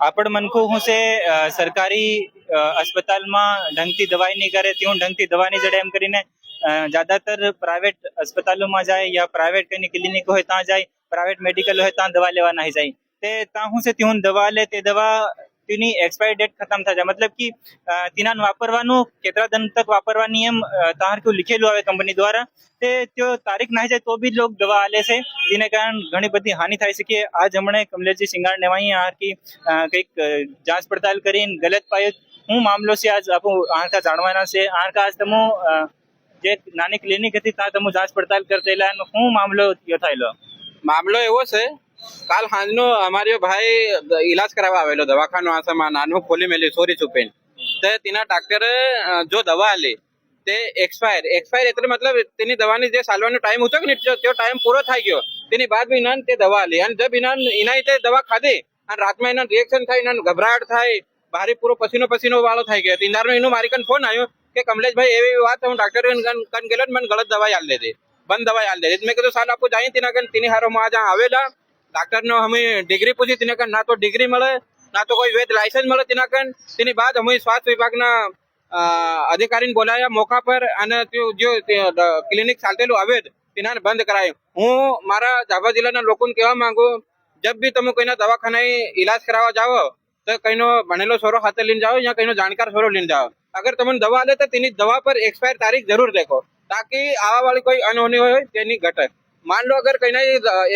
આપણ મનખું હું છે સરકારી अस्पतालમાં ઢંગથી દવાઈ નહીં કરે તેવું ઢંગથી દવા નહીં જડે એમ કરીને જ્યાદાતર પ્રાઇવેટ अस्पतालोમાં જાય યા પ્રાઇવેટ કઈની ક્લિનિક હોય ત્યાં જાય, પ્રાઇવેટ મેડિકલ હોય ત્યાં દવા લેવા નહીં જાય. તે ત્યાં હું છે તેવું દવા લે તે દવા તેની એક્સપાયરી ડેટ ખતમ થઈ જાય. મતલબ કે તેના વાપરવાનું કેટલા દિન તક વાપરવાની એમ તાર કેવું લીખેલું આવે કંપની દ્વારા, તે તારીખ નાહી જાય તો બી લોક દવા આલે છે. તેને કારણ ઘણી બધી હાનિ થાય છે. કે આજ હમણે કમલેશજી સિંગાર નેવાઈ આર की કંઈક જાંચ પડતાલ કરીને ગલત પાયો હું મામલો છે આજ આપણું આરકા જાણવાના છે. આરકા આજ તમે જે નાની ક્લિનિક હતી ત્યાં તમે જાંચ પડતાલ કરતેલા હું મામલો થયેલો? મામલો એવો છે, કાલ સાંજનો અમારો ભાઈ ઈલાજ કરાવવા આવેલો દવાખાનો આસામાં નાનું ખોલી મેલી સોરી છુપીન. તે તેના ડાક્ટરે જો દવા આલી તે એક્સપાયર એટલે મતલબ તેની દવાની જે સાલવાનો ટાઈમ હતો ને તે ટાઈમ પૂરો થઈ ગયો. તેની બાદ બી ઇનાન તે દવા આલી અને જબ ઇનાઈ તે દવા ખાધી અને રાતમાં એના રિએક્શન થાય, એના ગભરાટ થાય, ભારે પૂરો પસીનો વાળો થઈ ગયો. ઇન્દારનો એનો મારી કન ફોન આવ્યો કે કમલેશભાઈ એવી વાત હું ડॉक्टर कन गेलो મને ગલત દવાઈ આલ દે, બંધ દવાઈ આલ દે. મેં કીધું સાલ આપકો જાઈ તેના કન તેની હારો માં આજ આવેલા डॉक्टर ने हमें डिग्री पूछी, तेना कन ना तो डिग्री મળે ના તો કોઈ વેદ લાયસન્સ મળે તેના કન. તેની બાદ અમે સ્વાસ્થ્ય વિભાગના અધિકારીને બોલાયા મોકા પર અને જો ક્લિનિક ચાલતેલું અવેદ તેના બંધ કરાયું. હું મારા ઝાબા જિલ્લાના લોકોને કહેવા માંગુ, જબ બી તમે કોઈના દવાખાને ઈલાજ કરાવવા જાઓ તો કઈનો ભણેલો છોરો હાથે લઈને જાઓ યા કઈનો જાણકાર છોરો લઈને જાઓ. અગર તમને દવા લે તો તેની દવા પર એક્સપાયર તારીખ જરૂર દેખો, તાકી આવા વાળી કોઈ અનહોની હોય તેની ઘટે. मान लो अगर कहीं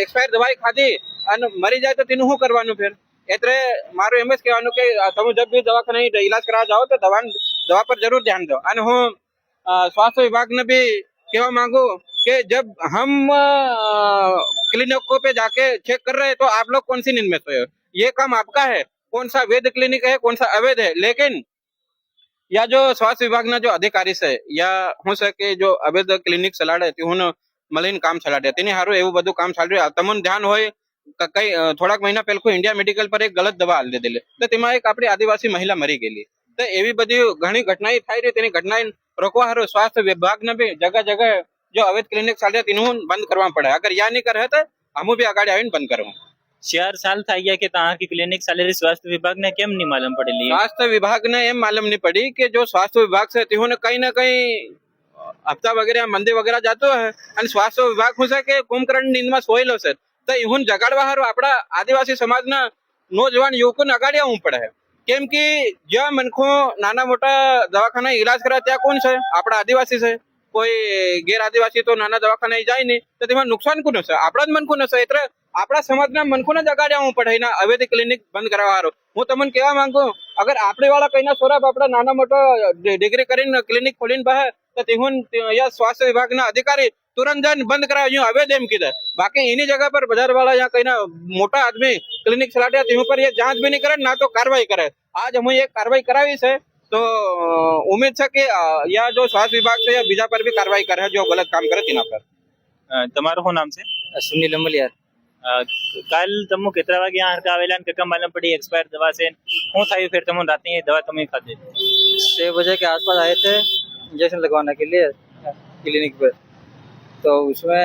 एक्सपायर दवाई खाधी અને મરી જાય તો તેનું શું કરવાનું? ફેર એટલે મારું એમ જ કહેવાનું કે તમે જબ भी દવાખાને ઈલાજ કરાવવા જાઓ તો દવા पर जरूर ध्यान दो. અને હું स्वास्थ्य विभाग ने भी कहवा मांगू कि जब हम क्लिनिकों पे जाके चेक कर रहे हैं तो आप लोग कौन सी नींद में सोए हो? ये काम आपका है. कौन सा वैध क्लिनिक है, कौन सा अवैध है. लेकिन या जो स्वास्थ्य विभाग ना जो अधिकारी है या हो सके जो अवैध क्लिनिक चलाड़े તેઓને મળીને કામ ચલાડે તેની હારું એવું બધું કામ ચાલી રહ્યું. તમને ધ્યાન હોય કઈ થોડાક મહિના પહેલા ઇન્ડિયા મેડિકલ પર એક ગલત દવા આલી દીધેલી તો તેમાં એક આપણી આદિવાસી મહિલા મરી ગયેલી. તો એવી બધી ઘણી ઘટનાઓ થઈ રહી. તેની ઘટના રોકવા હારું સ્વાસ્થ્ય વિભાગને બી જગહ જગહ જો અવૈધ ક્લિનિક ચાલે તેનું બંધ કરવા પડે. અગર યા નહીં કરે તો हम भी आगे आવીને બંધ કરવું. 4 साल થઈ ગયા કે ત્યાં की क्लिनिक ચાલે રહી, સ્વાસ્થ્ય વિભાગને કેમ નહીં માલુમ પડેલી? स्वास्थ्य विभाग ने एम मालूम नहीं पड़ी कि जो स्वास्थ्य विभाग से તેઓને કઈ ના કઈ હપ્તા વગેરે મંદિર વગેરે જતો હોય અને સ્વાસ્થ્ય વિભાગ શું છે કે કુંભકર્ણ નીંદમાં સોયેલો છે. તો એવું જગાડવા હારું આપણા આદિવાસી સમાજના નોજવાન યુવકોને અગાડી આવવું પડે. કેમ કે જ્યાં મનખો નાના મોટા દવાખાના ઈલાજ કરે ત્યાં કોણ છે? આપણા આદિવાસી છે. કોઈ ગેર આદિવાસી તો નાના દવાખાને જાય નહીં તો તેમાં નુકસાન કોનું છે? આપણા જ મનખું છે. એટલે આપણા સમાજના મનખોને જ અગાડી આવવું પડે એના અવૈધ ક્લિનિક બંધ કરવા હારું. હું તમને કહેવા માંગુ, અગર આપણે વાળા કઈના સોરાબ આપણા નાના મોટા ડિગ્રી કરીને ક્લિનિક ખોલીને બહાર તો તેહુન સ્વાસ્થ્ય વિભાગના અધિકારી तुरंत जन बंद कराओ यूं अवैध एम किधर. बाकी इन्हीं जगह पर बाजार वाला या कहीं ना मोटा आदमी क्लिनिक चलाते हैं पर ये जांच भी नहीं करे ना तो कार्रवाई करे. आज हम ये कार्रवाई करावी है तो उम्मीद है कि या जो स्वास्थ्य विभाग से या बीजा पर भी कार्रवाई करे जो गलत काम करे तेना पर. તમારું શું નામ છે? सुनील अमलियार. કાલ તમે કેટલા વાગે આરકા આવેલા અને કકા માલમ પડી એક્સપાયર દવા છે શું થયું? फिर તમે રાતની દવા તમે ખાધી? 6 बजे के आसपास आए थे इंजेक्शन लगवाने के लिए क्लिनिक पे, तो उसमें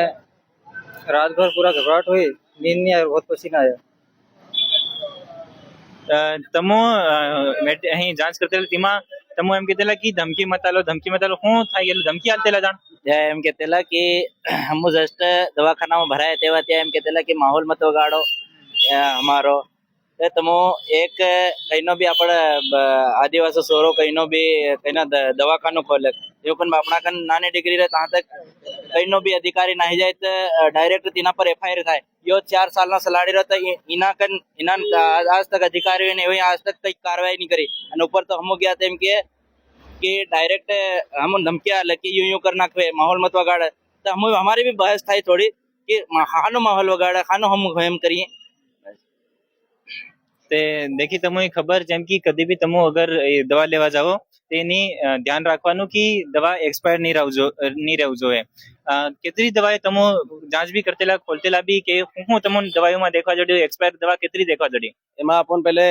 रात भर पूरा घबराहट हुई, नींद नहीं आई, बहुत पसीना आया. તમે અહીં જાંચ કરતેલા તેમાં તમે એમ કહેતેલા કે ધમકી મત આલો શું થઈ ગયેલું? ધમકી આલતેલા જાણ એમ કહેતેલા કે हम जस्ट दवाखाना में भराया तेवा त्या एम कहेला कि माहौल मत वगाड़ो हमारो. तमो एक कईनो भी आपण आदिवासी सोरो कईनो भी कईना दवाखानो खोले जो पण अपना कन नानी डिग्री रहे तहाँ तक कईनो भी अधिकारी नहीं जाए तो डायरेक्ट तीना पर एफआईआर थाय. यो 4 साल ना सलाड़ी रहो तो इना कन इना आज तक अधिकारी ने आज तक कई कार्रवाई नहीं करी. અને ઉપર તો हम गया तेम कि डायरेक्ट हम धमकिया लकी यूं कर नाखवे माहौल मत वगाड़े. तो हम हमारी भी बहस थाई थोड़ी कि खानो माहौल वगाड़े खानो हम हम करिए. તે દેખી તમે ખબર જેમ કે કદી બી તમે અગર દવા લેવા જાઓ તેની ધ્યાન રાખવાનું કે દવા એક્સપાયર નહીં રહેવું જોઈએ. કેટલી દવાએ તમે જાંચ બી કરતેલા ખોલતેલા બી કે હું તમને દવાઓમાં દેખવા જડ્યું એક્સપાયર દવા કેટલી દેખવા જડી? એમાં આપણને પહેલે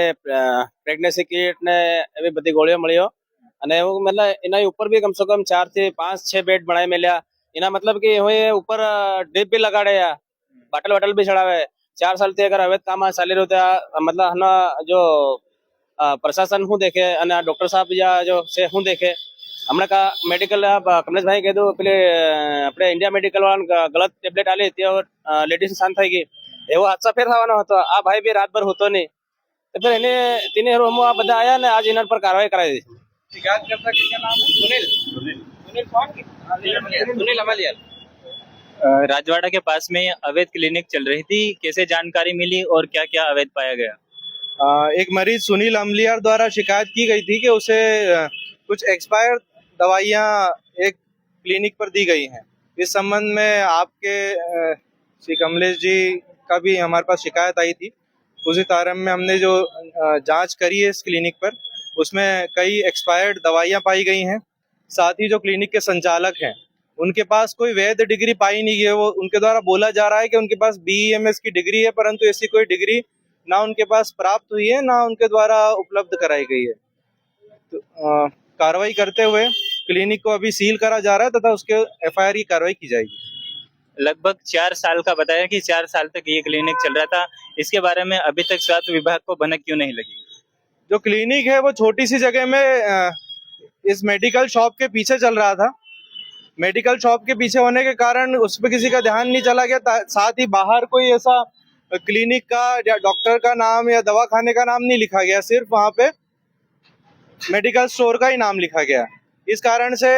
પ્રેગ્નન્સી કિટ ને એવી બધી ગોળીઓ મળ્યો અને એવું મતલબ એના ઉપર બી કમસે કમ 4 થી 5 6 બેડ બનાવી મેલ્યા. એના મતલબ કે હવે ઉપર ડ્રીપ બી લગાડ્યા, બોટલ બી ચડાવે, 4 साल થી अगर अवैध काम चाली રહ્યો ત્યાં मतलब હના जो પ્રશાસન શું દેખે અને આ ડોક્ટર સાહેબ જો છે શું દેખે હમણાં કા મેડિકલ કમલેશભાઈ કીધું પેલી આપણે ઇન્ડિયા મેડિકલ વાળા ગલત ટેબ્લેટ આલી તે લેડીઝ શાંત થઈ ગઈ એવો હાદસા ફેર થવાનો હતો આ ભાઈ બી રાતભર હતો નહીં તો फिर એને તેને રોમો આ બધા આયા ને આજ એના પર કાર્યવાહી કરાવી દીધી शिकायत करता कि क्या नाम है सुनील सुनील कौन सुनील अमलियाल राजवाड़ा के पास में अवैध क्लिनिक चल रही थी, कैसे जानकारी मिली और क्या क्या अवैध पाया गया? एक मरीज सुनील अमलियार द्वारा शिकायत की गई थी कि उसे कुछ एक्सपायर दवाइयाँ एक क्लिनिक पर दी गई हैं। इस संबंध में आपके श्री कमलेश जी का भी हमारे पास शिकायत आई थी। उसी तारतम्य में हमने जो जांच करी है इस क्लिनिक पर, उसमें कई एक्सपायर्ड दवाइयाँ पाई गई हैं। साथ ही जो क्लिनिक के संचालक हैं उनके पास कोई वैध डिग्री पाई नहीं है। वो उनके द्वारा बोला जा रहा है कि उनके पास BEMS की डिग्री है, परंतु ऐसी कोई डिग्री ना उनके पास प्राप्त हुई है ना उनके द्वारा उपलब्ध कराई गई है। तो कार्रवाई करते हुए क्लिनिक को अभी सील करा जा रहा है तथा उसके FIR की कार्रवाई की जाएगी। लगभग 4 साल का बताया कि 4 साल तक ये क्लिनिक चल रहा था, इसके बारे में अभी तक स्वास्थ्य विभाग को भनक क्यों नहीं लगी? जो क्लिनिक है वो छोटी सी जगह में इस मेडिकल शॉप के पीछे चल रहा था। मेडिकल शॉप के पीछे होने के कारण उस पर किसी का ध्यान नहीं चला गया। साथ ही बाहर कोई ऐसा क्लिनिक का या डॉक्टर का नाम या दवाखाने का नाम नहीं लिखा गया, सिर्फ वहाँ पे मेडिकल स्टोर का ही नाम लिखा गया। इस कारण से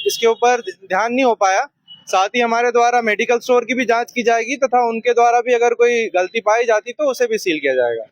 इसके ऊपर ध्यान नहीं हो पाया। साथ ही हमारे द्वारा मेडिकल स्टोर की भी जांच की जाएगी तथा उनके द्वारा भी अगर कोई गलती पाई जाती तो उसे भी सील किया जाएगा।